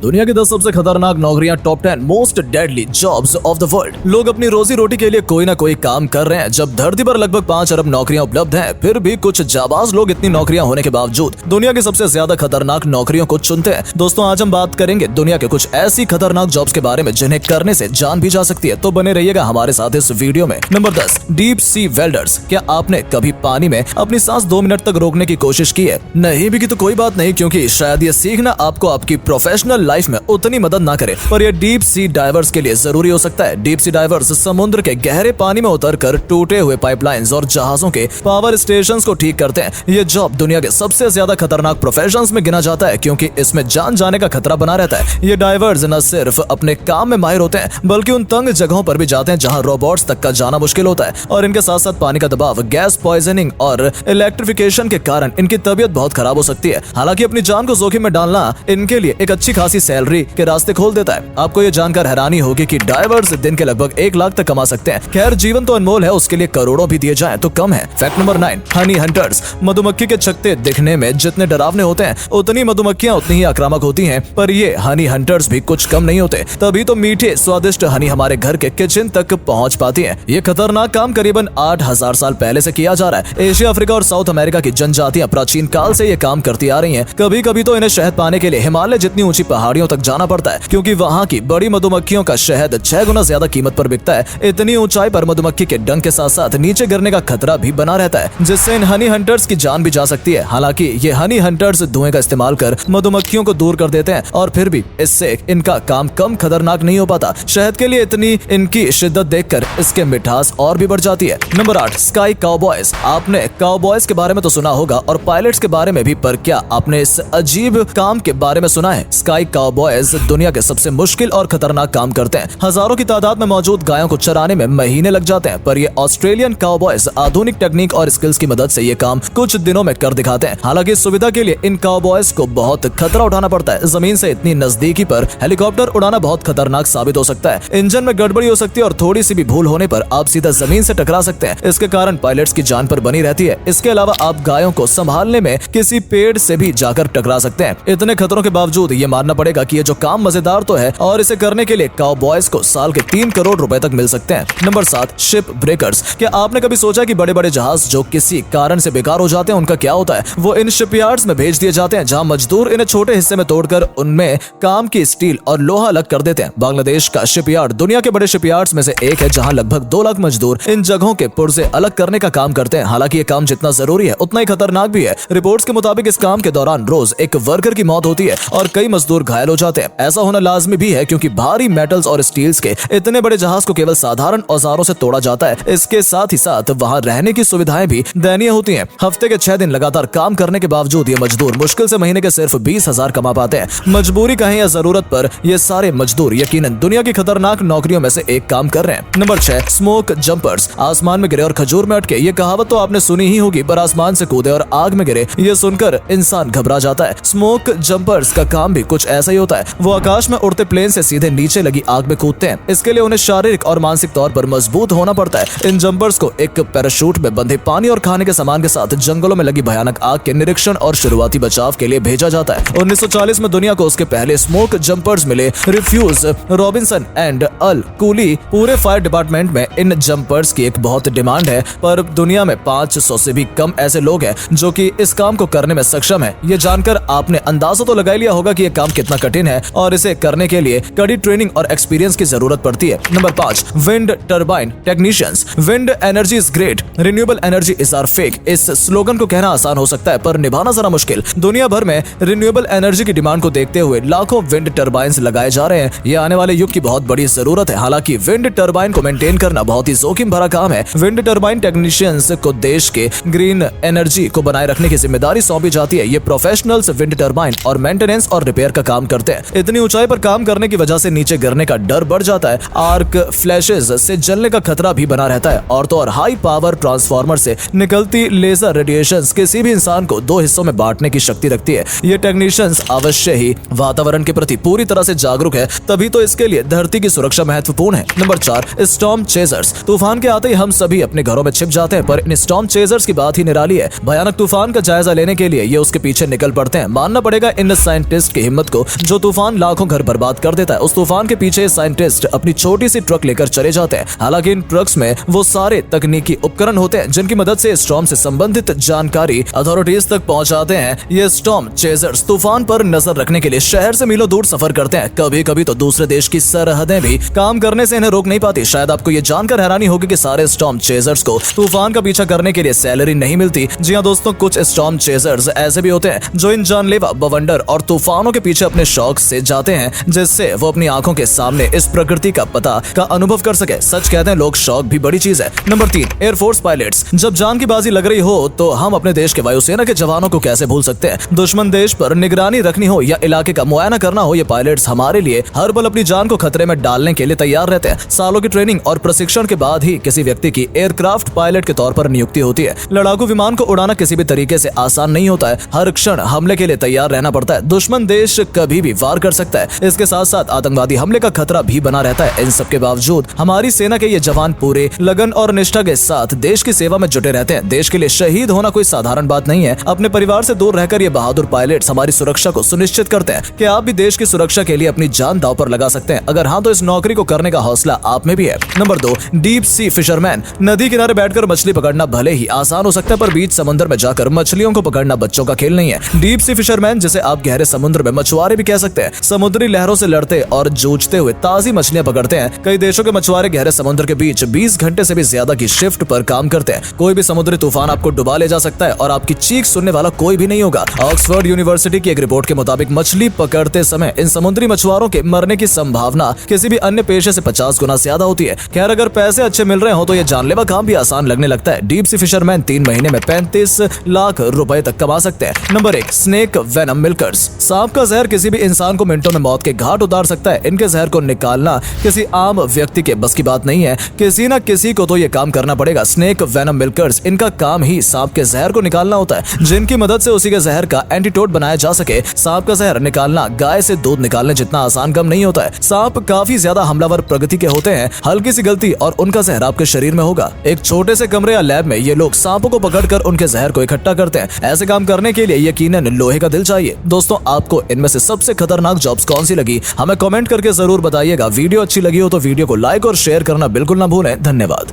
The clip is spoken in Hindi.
दुनिया की 10 सबसे खतरनाक नौकरियां, top 10 most deadly jobs of the world. लोग अपनी रोजी रोटी के लिए कोई ना कोई काम कर रहे हैं। जब धरती पर लगभग 5 अरब नौकरियां उपलब्ध हैं, फिर भी कुछ जाबाज लोग इतनी नौकरियां होने के बावजूद दुनिया की सबसे ज्यादा खतरनाक नौकरियों को चुनते हैं। दोस्तों, आज हम बात करेंगे दुनिया के कुछ ऐसी खतरनाक जॉब्स के बारे में जिन्हें करने से जान भी जा सकती है। तो बने रहिएगा हमारे साथ इस वीडियो में। Number 10, deep sea welders. क्या आपने कभी पानी में अपनी सांस 2 मिनट तक रोकने की कोशिश की है? नहीं भी की तो कोई बात नहीं, क्योंकि शायद ये सीखना आपको आपकी प्रोफेशनल लाइफ में उतनी मदद ना करे, पर ये डीप सी डाइवर्स के लिए जरूरी हो सकता है। डीप सी डाइवर्स समुद्र के गहरे पानी में उतरकर टूटे हुए पाइपलाइंस और जहाजों के पावर स्टेशंस को ठीक करते हैं। ये जॉब दुनिया के सबसे ज्यादा खतरनाक प्रोफेशंस में गिना जाता है, क्योंकि इसमें जान जाने का खतरा बना रहता है। ये डाइवर्स न सिर्फ अपने काम में माहिर होते हैं, बल्कि उन तंग जगहों पर भी जाते हैं जहां रोबोट्स तक का जाना मुश्किल होता है। और इनके साथ साथ पानी का दबाव, गैस पॉइजनिंग और इलेक्ट्रिफिकेशन के कारण इनकी तबीयत बहुत खराब हो सकती है। हालांकि अपनी जान को जोखिम में डालना इनके लिए एक अच्छी खासी सैलरी के रास्ते खोल देता है। आपको ये जानकर हैरानी होगी कि डाइवर्स दिन के लगभग 1 लाख तक कमा सकते हैं। खैर, जीवन तो अनमोल है, उसके लिए करोड़ों भी दिए जाएं तो कम है। Fact number 9, Honey hunters. मधुमक्खी के छत्ते दिखने में जितने डरावने होते हैं, उतनी मधुमक्खियां उतनी ही आक्रामक होती हैं। पर ये हनी हंटर्स भी कुछ कम नहीं होते, तभी तो मीठे स्वादिष्ट हनी हमारे घर के किचन तक पहुंच पाती है। ये खतरनाक काम करीबन 8000 साल पहले से किया जा रहा है। एशिया, अफ्रीका और साउथ अमेरिका की जनजातियां प्राचीन काल से ये काम करती आ रही हैं। कभी कभी तो इन्हें शहद पाने के लिए हिमालय जितनी ऊंची पहाड़ियों तक जाना पड़ता है, क्योंकि वहाँ की बड़ी मधुमक्खियों का शहद 6 गुना ज्यादा कीमत पर बिकता है। इतनी ऊंचाई पर मधुमक्खी के डंक के साथ साथ नीचे गिरने का खतरा भी बना रहता है, जिससे इन हनी हंटर्स की जान भी जा सकती है। हालांकि ये हनी हंटर्स धुएं का इस्तेमाल कर मधुमक्खियों को दूर कर देते हैं, और फिर भी इससे इनका काम कम खतरनाक नहीं हो पाता। शहद के लिए इतनी इनकी शिद्दत देखकर इसके मिठास और भी बढ़ जाती है। Number 8, sky cowboys. आपने काउबॉयज के बारे में तो सुना होगा और पायलट्स के बारे में भी, पर क्या आपने इस अजीब काम के बारे में सुना है? स्काई काउबॉयज दुनिया के सबसे मुश्किल और खतरनाक काम करते हैं। हजारों की तादाद में मौजूद गायों को चराने में महीने लग जाते हैं, पर ये ऑस्ट्रेलियन काउबॉयज आधुनिक टेक्निक और स्किल्स की मदद से ये काम कुछ दिनों में कर दिखाते हैं। हालांकि इस सुविधा के लिए इन काउबॉयज को बहुत खतरा उठाना पड़ता है। जमीन से इतनी नजदीकी पर हेलीकॉप्टर उड़ाना बहुत खतरनाक साबित हो सकता है। इंजन में गड़बड़ी हो सकती है और थोड़ी सी भी भूल होने पर आप सीधा जमीन से टकरा सकते हैं। इसके कारण पायलट्स की जान पर बनी रहती है। इसके अलावा आप गायों को संभालने में किसी पेड़ से भी जाकर टकरा सकते हैं। इतने खतरों के बावजूद ये मानना पड़ेगा कि ये जो काम मजेदार तो है, और इसे करने के लिए काउबॉयज को साल के 3 करोड़ रुपए तक मिल सकते हैं। Number 7, ship breakers. क्या आपने कभी सोचा कि बड़े बड़े जहाज जो किसी कारण से बेकार हो जाते हैं, उनका क्या होता है? वो इन शिपयार्ड्स में भेज दिए जाते हैं, जहां मजदूर इन्हें छोटे हिस्से में तोड़कर उनमें काम की स्टील और लोहा अलग कर देते हैं। बांग्लादेश का शिपयार्ड दुनिया के बड़े शिपयार्ड्स में से एक है, जहां लगभग 2 लाख मजदूर इन जगहों के पुर्जे अलग करने का काम करते हैं। हालांकि ये काम जितना जरूरी है उतना ही खतरनाक भी है। रिपोर्ट्स के मुताबिक इस काम के दौरान रोज एक वर्कर की मौत होती है और कई मजदूर घायल हो जाते हैं। ऐसा होना लाजमी भी है, क्योंकि भारी मेटल्स और स्टील्स के इतने बड़े जहाज को केवल साधारण औजारों से तोड़ा जाता है। इसके साथ ही साथ वहां रहने की सुविधाएं भी दयनीय होती हैं। हफ्ते के 6 दिन लगातार काम करने के बावजूद ये मजदूर मुश्किल से महीने के सिर्फ 20,000 कमा पाते हैं। मजबूरी कहें या जरूरत पर ये सारे मजदूर यकीनन दुनिया की खतरनाक नौकरियों में से एक काम कर रहे हैं। Number 6, smoke jumpers. आसमान में गिरे और खजूर में अटके। ये कहावत तो आपने सुनी ही होगी, पर आसमान से कूदे और आग में गिरे, ये सुनकर इंसान घबरा जाता है। स्मोक जंपर्स का काम भी कुछ ऐसा ही होता है। वो आकाश में उड़ते प्लेन से सीधे नीचे लगी आग में कूदते हैं। इसके लिए उन्हें शारीरिक और मानसिक तौर पर मजबूत होना पड़ता है। इन जंपर्स को एक पैराशूट में बंधे पानी और खाने के सामान के साथ जंगलों में लगी भयानक आग के निरीक्षण और शुरुआती बचाव के लिए भेजा जाता है। 1940 में दुनिया को उसके पहले स्मोक जंपर्स मिले। Rufus, Robinson and Earl Cooley पूरे फायर डिपार्टमेंट में इन जंपर्स की एक बहुत डिमांड है, पर दुनिया में 500 से भी कम ऐसे लोग हैं जो कि इस काम को करने में सक्षम है। ये जानकर आपने अंदाजा तो लगा लिया होगा कि यह काम कितना कठिन है और इसे करने के लिए कड़ी ट्रेनिंग और एक्सपीरियंस की जरूरत पड़ती है। Number 5, wind turbine technicians. Wind energy is great, renewable energy is our fake. इस स्लोगन को कहना आसान हो सकता है, पर निभाना जरा मुश्किल। दुनिया भर में रिन्यूएबल एनर्जी की डिमांड को देखते हुए लाखों विंड टर्बाइंस लगाए जा रहे हैं। ये आने वाले युग की बहुत बड़ी जरूरत है। हालांकि विंड टर्बाइन को मेंटेन करना बहुत ही जोखिम भरा काम है। विंड टर्बाइन टेक्नीशियंस को देश के ग्रीन एनर्जी को बनाए रखने की जिम्मेदारी सौंपी जाती है। ये प्रोफेशनल्स विंड टर्बाइन और मेंटेनेंस और रिपेयर का काम करते हैं। इतनी ऊंचाई पर काम करने की वजह से नीचे गिरने का डर बढ़ जाता है। आर्क फ्लैशेस से जलने का खतरा भी बना रहता है, और तो और हाई पावर ट्रांसफार्मर से निकलती लेजर रेडिएशंस किसी भी इंसान को 2 हिस्सों में बांटने की शक्ति रखती है। ये टेक्नीशियंस अवश्य ही वातावरण के प्रति पूरी तरह से जागरूक है, तभी तो इसके लिए धरती की सुरक्षा महत्वपूर्ण है। Number 4, storm chasers. तूफान के आते ही हम सभी अपने घरों में छिप जाते हैं, पर इन स्टॉर्म चेजर्स की बात ही निराली है। भयानक तूफान का जायजा लेने के लिए ये उसके पीछे निकल पड़ते हैं। मानना पड़ेगा इन साइंटिस्ट की हिम्मत को, जो तूफान लाखों घर बर्बाद कर देता है। उस तूफान के पीछे साइंटिस्ट अपनी छोटी सी ट्रक लेकर चले जाते हैं। हालांकि इन ट्रक्स में वो सारे तकनीकी उपकरण होते हैं जिनकी मदद से स्टॉर्म से संबंधित जानकारी अथॉरिटीज तक पहुंचाते हैं। ये स्टॉर्म चेजर्स तूफान पर नजर रखने के लिए शहर से मीलों दूर सफर करते हैं। कभी कभी तो दूसरे देश की सरहदें भी काम करने से इन्हें रोक नहीं पाती। शायद आपको ये जानकर हैरानी होगी कि सारे स्टॉर्म चेजर्स को तूफान का पीछा करने के लिए सैलरी नहीं मिलती। जी हाँ दोस्तों, कुछ स्टॉर्म चेजर्स ऐसे भी होते हैं जो इन जानलेवा बवंडर और तूफानों के पीछे अपने शौक से जाते हैं, जिससे वो अपनी आंखों के सामने इस प्रकृति का पता का अनुभव कर सके। सच कहते हैं लोग, शौक भी बड़ी चीज है। Number 3, air force pilots. जब जान की बाजी लग रही हो तो हम अपने देश के वायुसेना के जवानों को कैसे भूल सकते हैं। दुश्मन देश पर निगरानी रखनी हो या इलाके का मुआयना करना हो, ये पायलट्स हमारे लिए हर पल अपनी जान को खतरे में डालने के लिए तैयार रहते हैं। सालों की ट्रेनिंग और प्रशिक्षण के बाद ही किसी व्यक्ति की एयरक्राफ्ट पायलट के तौर पर नियुक्ति होती है। लड़ाकू विमान को उड़ाना किसी भी तरीके से आसान नहीं होता है। हर क्षण हमले के लिए तैयार रहना पड़ता है। दुश्मन देश कभी भी वार कर सकता है। इसके साथ साथ आतंकवादी हमले का खतरा भी बना रहता है। इन सब के बावजूद हमारी सेना के ये जवान पूरे लगन और निष्ठा के साथ देश की सेवा में जुटे रहते हैं। देश के लिए शहीद होना कोई साधारण बात नहीं है। अपने परिवार से दूर रहकर ये बहादुर पायलट्स हमारी सुरक्षा को सुनिश्चित करते हैं। कि आप भी देश की सुरक्षा के लिए अपनी जान दांव पर लगा सकते हैं? अगर हाँ, तो इस नौकरी को करने का हौसला आप में भी है। Number 2, deep sea fisherman. नदी किनारे बैठकर मछली पकड़ना भले ही आसान हो सकता है, पर बीच समुद्र में जाकर मछलियों को पकड़ना बच्चों का खेल नहीं है। डीप सी फिशरमैन, जिसे आप गहरे समुद्र में मछुआरे भी कह सकते हैं, समुद्री लहरों से लड़ते और जूझते हुए ताजी मछलियां पकड़ते हैं। कई देशों के मछुआरे गहरे समुद्र के बीच 20 घंटे से भी ज्यादा की शिफ्ट पर काम करते हैं। कोई भी समुद्री तूफान आपको डुबा ले जा सकता है और आपकी चीख सुनने वाला कोई भी नहीं होगा। ऑक्सफोर्ड यूनिवर्सिटी की एक रिपोर्ट के मुताबिक मछली पकड़ते समय इन समुद्री मछुआरों के मरने की संभावना किसी भी अन्य पेशे से 50 गुना ज्यादा होती है। खैर, अगर पैसे अच्छे मिल रहे हो तो ये जानलेवा काम भी आसान लगने लगता है। डीप सी फिशरमैन 3 महीने में 35 लाख रुपए तक कमा सकते हैं। Number 1, snake venom milkers. सांप का जहर किसी भी इंसान को मिनटों में मौत के घाट उतार सकता है। इनके जहर को निकालना किसी आम व्यक्ति के बस की बात नहीं है। किसी न किसी को तो ये काम करना पड़ेगा। स्नेक वेनम मिल्कर्स, इनका काम ही सांप के जहर को निकालना होता है, जिनकी मदद से उसी के जहर का एंटीडोट बनाया जा सके। सांप का जहर निकालना गाय से दूध निकालने जितना आसान काम नहीं होता है। सांप काफी ज्यादा हमलावर प्रकृति के होते हैं। हल्की सी गलती और उनका जहर आपके शरीर में होगा। एक छोटे से कमरे या लैब में ये लोग सांपों को पकड़कर उनके जहर को इकट्ठा करते हैं। ऐसे काम करने के लिए यकीनन लोहे का दिल चाहिए। दोस्तों, आपको इनमें से सबसे खतरनाक जॉब्स कौन सी लगी, हमें कमेंट करके जरूर बताइएगा। वीडियो अच्छी लगी हो तो वीडियो को लाइक और शेयर करना बिल्कुल ना भूलें। धन्यवाद।